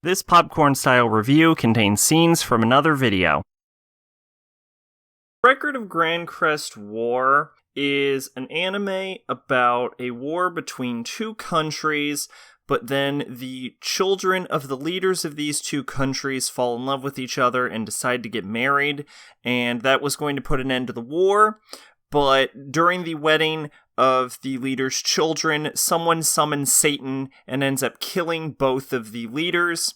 This popcorn-style review contains scenes from another video. Record of Grancrest War is an anime about a war between two countries, but then the children of the leaders of these two countries fall in love with each other and decide to get married, and that was going to put an end to the war. But during the wedding of the leader's children, someone summons Satan and ends up killing both of the leaders.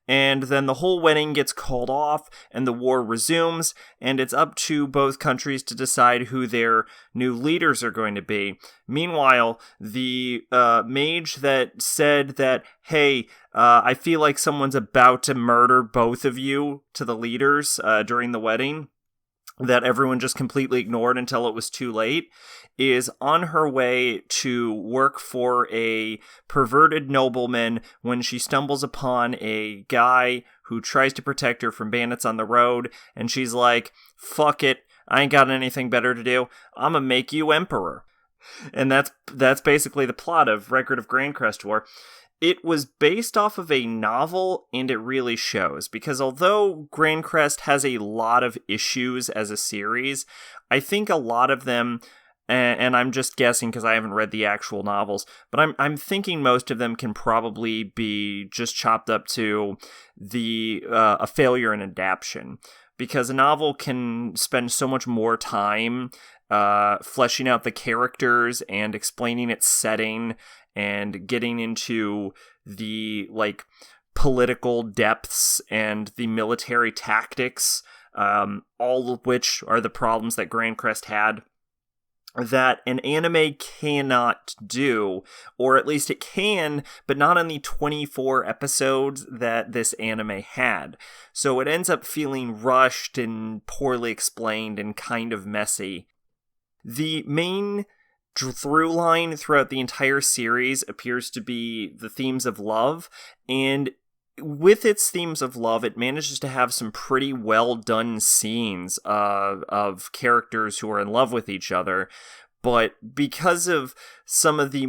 And then the whole wedding gets called off and the war resumes, and it's up to both countries to decide who their new leaders are going to be. Meanwhile, the mage that said that, hey, I feel like someone's about to murder both of you to the leaders during the wedding, that everyone just completely ignored until it was too late, is on her way to work for a perverted nobleman when she stumbles upon a guy who tries to protect her from bandits on the road, and she's like, fuck it, I ain't got anything better to do, I'm gonna make you emperor. And that's basically the plot of Record of Grancrest War. It was based off of a novel, and it really shows, because although Grancrest has a lot of issues as a series, I think a lot of them, and I'm just guessing because I haven't read the actual novels, but I'm thinking most of them can probably be just chopped up to a failure in adaptation, because a novel can spend so much more time fleshing out the characters and explaining its setting and getting into the, political depths and the military tactics, all of which are the problems that Grancrest had, that an anime cannot do, or at least it can, but not on the 24 episodes that this anime had. So it ends up feeling rushed and poorly explained and kind of messy. The main through line throughout the entire series appears to be the themes of love, and with its themes of love, it manages to have some pretty well done scenes of characters who are in love with each other. But because of some of the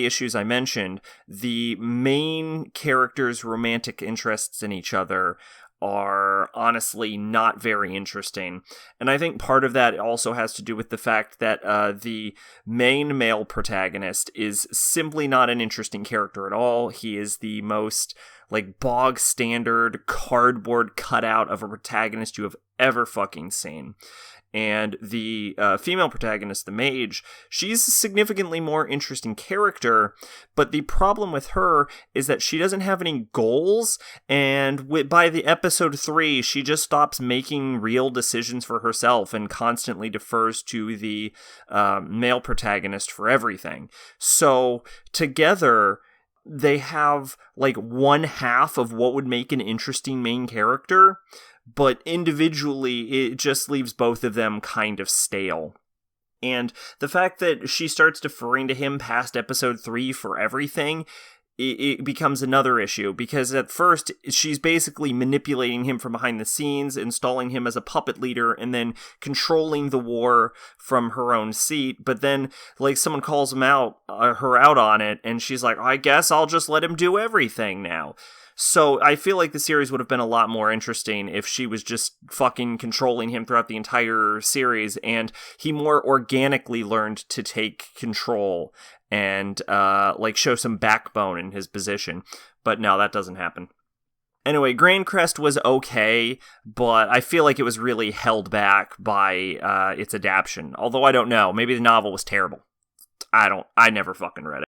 issues I mentioned, the main characters' romantic interests in each other are honestly not very interesting. And I think part of that also has to do with the fact that the main male protagonist is simply not an interesting character at all. He is the most bog standard cardboard cutout of a protagonist you have ever fucking seen. And the female protagonist, the mage, she's a significantly more interesting character, but the problem with her is that she doesn't have any goals, and by the episode 3, she just stops making real decisions for herself and constantly defers to the male protagonist for everything. So, together, they have, one half of what would make an interesting main character, but individually, it just leaves both of them kind of stale. And the fact that she starts deferring to him past episode 3 for everything, it becomes another issue, because at first, she's basically manipulating him from behind the scenes, installing him as a puppet leader, and then controlling the war from her own seat, but then, someone calls her out on it, and she's like, I guess I'll just let him do everything now. So I feel like the series would have been a lot more interesting if she was just fucking controlling him throughout the entire series, and he more organically learned to take control and, show some backbone in his position. But no, that doesn't happen. Anyway, Grancrest was okay, but I feel like it was really held back by its adaptation. Although I don't know, maybe the novel was terrible. I never fucking read it.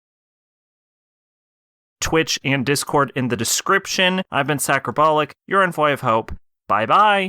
Twitch and Discord in the description. I've been Sacrobolic, your envoy of hope. Bye-bye.